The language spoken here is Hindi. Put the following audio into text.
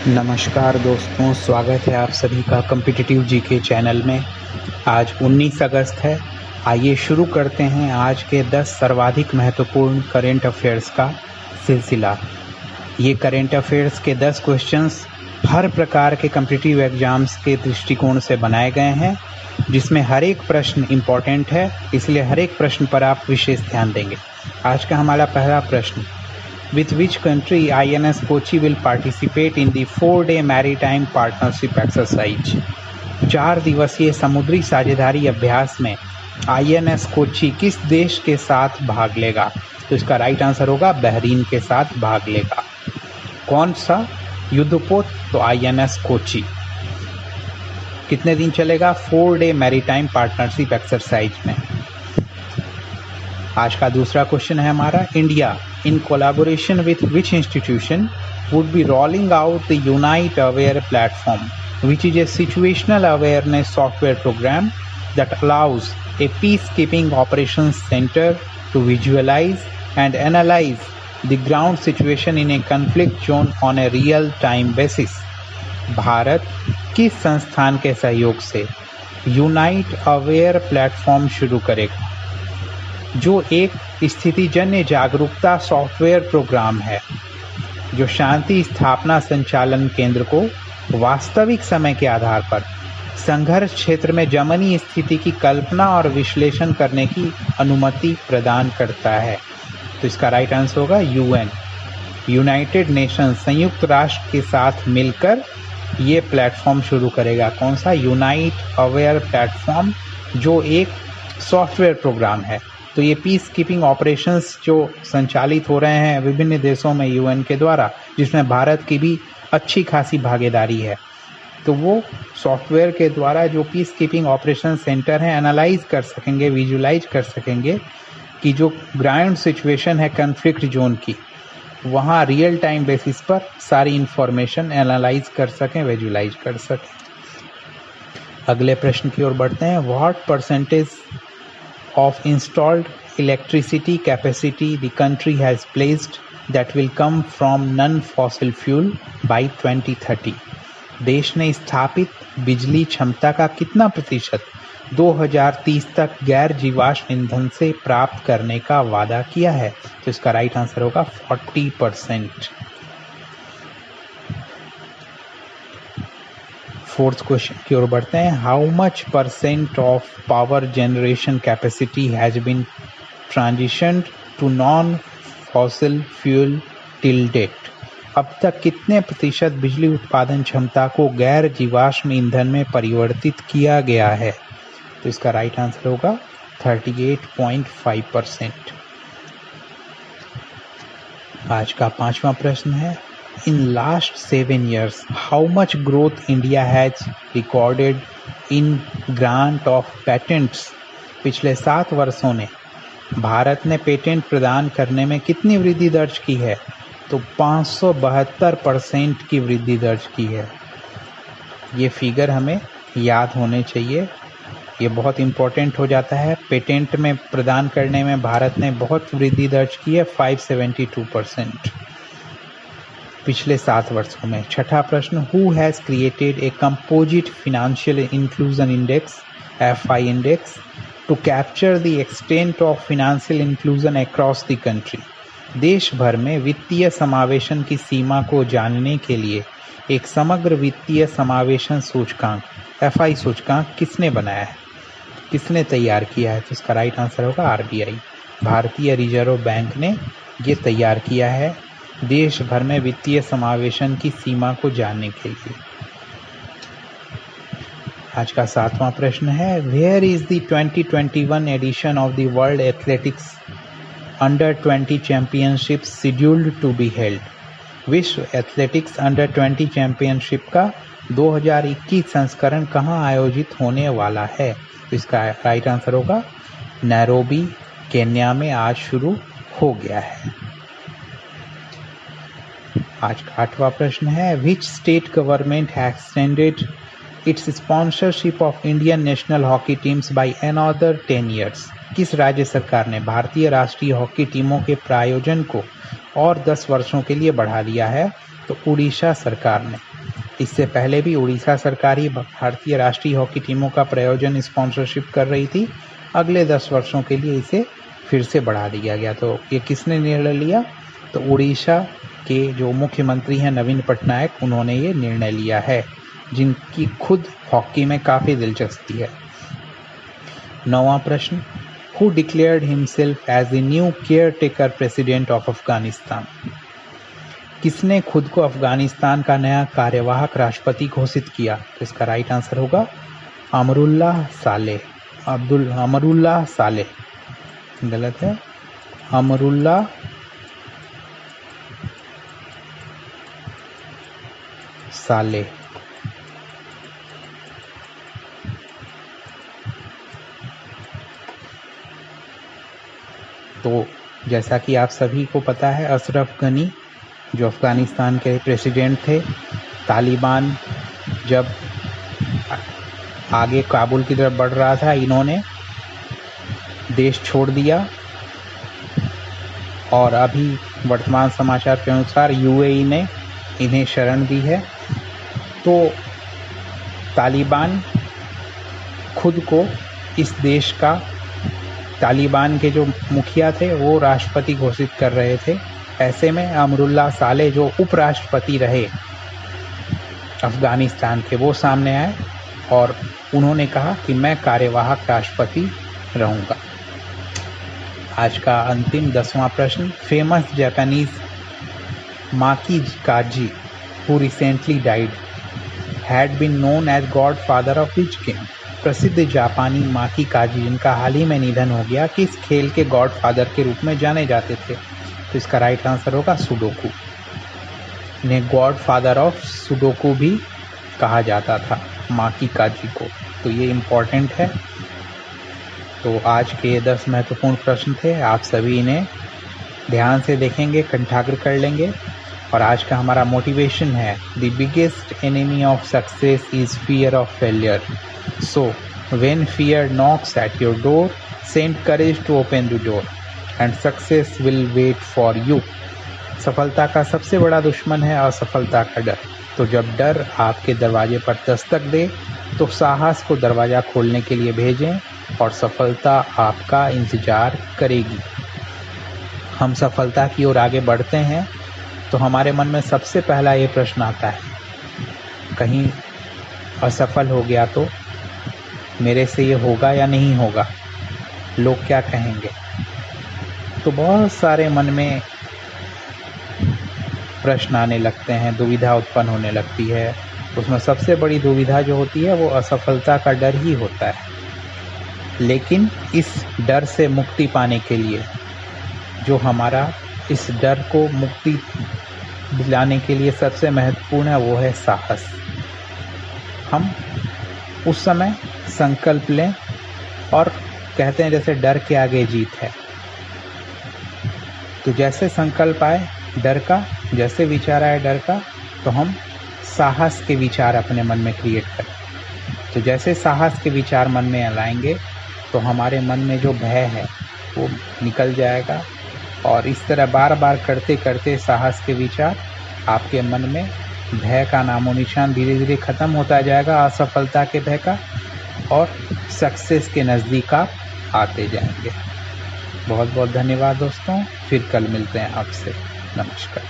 नमस्कार दोस्तों, स्वागत है आप सभी का कॉम्पिटिटिव जीके चैनल में। आज 19 अगस्त है। आइए शुरू करते हैं आज के 10 सर्वाधिक महत्वपूर्ण करेंट अफेयर्स का सिलसिला। ये करेंट अफेयर्स के 10 क्वेश्चंस हर प्रकार के कॉम्पिटिटिव एग्जाम्स के दृष्टिकोण से बनाए गए हैं, जिसमें हर एक प्रश्न इम्पॉर्टेंट है, इसलिए हर एक प्रश्न पर आप विशेष ध्यान देंगे। आज का हमारा पहला प्रश्न, with which country INS Kochi will participate in the 4-day maritime partnership exercise? 4 दिवसीय समुद्री साझेदारी अभ्यास में INS कोची किस देश के साथ भाग लेगा? तो इसका राइट आंसर होगा बहरीन के साथ भाग लेगा। कौन सा युद्धपोत? तो INS कोची। कितने दिन चलेगा? 4-day मैरीटाइम पार्टनरशिप एक्सरसाइज में। आज का दूसरा क्वेश्चन है हमारा, India in collaboration with which institution would be rolling out the Unite Aware platform, which is a situational awareness software program that allows a peacekeeping operations center to visualize and analyze the ground situation in a conflict zone on a real-time basis. Bharat किस संस्थान के सहयोग से यूनाइट अवेयर प्लेटफॉर्म शुरू करेगा, जो एक स्थितिजन्य जागरूकता सॉफ्टवेयर प्रोग्राम है जो शांति स्थापना संचालन केंद्र को वास्तविक समय के आधार पर संघर्ष क्षेत्र में जमनी स्थिति की कल्पना और विश्लेषण करने की अनुमति प्रदान करता है। तो इसका राइट आंसर होगा यूएन, यूनाइटेड नेशन, संयुक्त राष्ट्र के साथ मिलकर ये प्लेटफॉर्म शुरू करेगा। कौन सा? यूनाइट अवेयर प्लेटफॉर्म, जो एक सॉफ्टवेयर प्रोग्राम है। तो ये पीस कीपिंग ऑपरेशंस जो संचालित हो रहे हैं विभिन्न देशों में यूएन के द्वारा, जिसमें भारत की भी अच्छी खासी भागीदारी है, तो वो सॉफ्टवेयर के द्वारा जो पीस कीपिंग ऑपरेशन सेंटर हैं एनालाइज कर सकेंगे, विजुलाइज कर सकेंगे कि जो ग्राउंड सिचुएशन है कन्फ्लिक्ट जोन की, वहाँ रियल टाइम बेसिस पर सारी इंफॉर्मेशन एनालाइज कर सकें, विजुलाइज कर सकें। अगले प्रश्न की ओर बढ़ते हैं। What percentage of installed electricity capacity the country has pledged that will come from non-fossil fuel by 2030? देश ने स्थापित बिजली क्षमता का कितना प्रतिशत 2030 तक गैर जीवाश्म ईंधन से प्राप्त करने का वादा किया है? तो इसका राइट आंसर होगा 40%। फोर्थ क्वेश्चन की ओर बढ़ते हैं। How much percent of power generation capacity has been transitioned to non fossil fuel till date? अब तक कितने प्रतिशत बिजली उत्पादन क्षमता को गैर जीवाश्म ईंधन में परिवर्तित किया गया है? तो इसका राइट आंसर होगा 38.5%। आज का पांचवा प्रश्न है, in last 7 years how much growth India has recorded in grant of patents? पिछले 7 वर्षों में भारत ने पेटेंट प्रदान करने में कितनी वृद्धि दर्ज की है? तो 572% की वृद्धि दर्ज की है। ये फिगर हमें याद होने चाहिए, ये बहुत इम्पोर्टेंट हो जाता है। पेटेंट में प्रदान करने में भारत ने बहुत वृद्धि दर्ज की है, 572% पिछले 7 वर्षों में। छठा प्रश्न, who has created a composite financial inclusion index FI index to capture the extent of financial inclusion across the country? देश भर में वित्तीय समावेशन की सीमा को जानने के लिए एक समग्र वित्तीय समावेशन सूचकांक FI सूचकांक किसने बनाया है, किसने तैयार किया है? तो इसका राइट आंसर होगा RBI, भारतीय रिजर्व बैंक ने ये तैयार किया है देश भर में वित्तीय समावेशन की सीमा को जानने के लिए। आज का 7वां प्रश्न है, where is the 2021 edition of the world athletics under 20 championship scheduled to be held? विश्व एथलेटिक्स अंडर 20 चैंपियनशिप का 2021 संस्करण कहाँ आयोजित होने वाला है? तो इसका राइट आंसर होगा नैरोबी, केन्या में आज शुरू हो गया है। आज का 8वां प्रश्न है, which state government has extended it's sponsorship of Indian national hockey teams by another 10 years? किस राज्य सरकार ने भारतीय राष्ट्रीय हॉकी टीमों के प्रायोजन को और 10 वर्षों के लिए बढ़ा दिया है? तो उड़ीसा सरकार ने। इससे पहले भी उड़ीसा सरकार ही भारतीय राष्ट्रीय हॉकी टीमों का प्रायोजन स्पॉन्सरशिप कर रही थी। अगले 10 वर्षों के लिए इसे फिर से बढ़ा दिया गया। तो ये किसने निर्णय लिया? तो उड़ीसा के जो मुख्यमंत्री हैं नवीन पटनायक, उन्होंने ये निर्णय लिया है, जिनकी खुद हॉकी में काफ़ी दिलचस्पी है। 9वां प्रश्न, who declared himself as the new caretaker president of Afghanistan? किसने खुद को अफगानिस्तान का नया कार्यवाहक राष्ट्रपति घोषित किया? तो इसका राइट आंसर होगा अमरुल्लाह सालेह। गलत है, अमरुल्लाह सालेह। तो जैसा कि आप सभी को पता है, अशरफ गनी जो अफगानिस्तान के प्रेसिडेंट थे, तालिबान जब आगे काबुल की तरफ बढ़ रहा था, इन्होंने देश छोड़ दिया और अभी वर्तमान समाचार के अनुसार यूएई ने इन्हें शरण दी है। तो तालिबान खुद को इस देश का, तालिबान के जो मुखिया थे वो राष्ट्रपति घोषित कर रहे थे। ऐसे में अमरुल्लाह सालेह जो उपराष्ट्रपति रहे अफगानिस्तान के, वो सामने आए और उन्होंने कहा कि मैं कार्यवाहक राष्ट्रपति रहूँगा। आज का अंतिम 10वां प्रश्न, famous Japanese Maki Kaji who recently died had been known as godfather of which game? प्रसिद्ध जापानी माकी काजी जिनका हाल ही में निधन हो गया, किस खेल के गॉड फादर के रूप में जाने जाते थे? तो इसका राइट आंसर होगा सुडोकू। इन्हें गॉड फादर ऑफ सुडोकू भी कहा जाता था, माकी काजी को। तो ये इम्पोर्टेंट है। तो आज के 10 महत्वपूर्ण प्रश्न थे, आप सभी इन्हें ध्यान से देखेंगे, कंठाग्र कर लेंगे। और आज का हमारा मोटिवेशन है, the biggest enemy of success is fear of failure, so when fear knocks at your door, send courage to open the door and success will wait for you. सफलता का सबसे बड़ा दुश्मन है असफलता का डर। तो जब डर आपके दरवाजे पर दस्तक दे तो साहस को दरवाज़ा खोलने के लिए भेजें और सफलता आपका इंतज़ार करेगी। हम सफलता की ओर आगे बढ़ते हैं तो हमारे मन में सबसे पहला ये प्रश्न आता है, कहीं असफल हो गया तो मेरे से ये होगा या नहीं होगा, लोग क्या कहेंगे? तो बहुत सारे मन में प्रश्न आने लगते हैं, दुविधा उत्पन्न होने लगती है। उसमें सबसे बड़ी दुविधा जो होती है वो असफलता का डर ही होता है। लेकिन इस डर से मुक्ति पाने के लिए जो हमारा इस डर को मुक्ति दिलाने के लिए सबसे महत्वपूर्ण है वो है साहस। हम उस समय संकल्प लें और कहते हैं जैसे डर के आगे जीत है। तो जैसे संकल्प आए डर का, जैसे विचार आए डर का, तो हम साहस के विचार अपने मन में क्रिएट करें। तो जैसे साहस के विचार मन में लाएंगे तो हमारे मन में जो भय है वो निकल जाएगा और इस तरह बार बार करते करते साहस के विचार आपके मन में भय का नामो निशान धीरे धीरे खत्म होता जाएगा, असफलता के भय का, और सक्सेस के नज़दीक आप आते जाएंगे। बहुत बहुत धन्यवाद दोस्तों, फिर कल मिलते हैं आपसे। नमस्कार।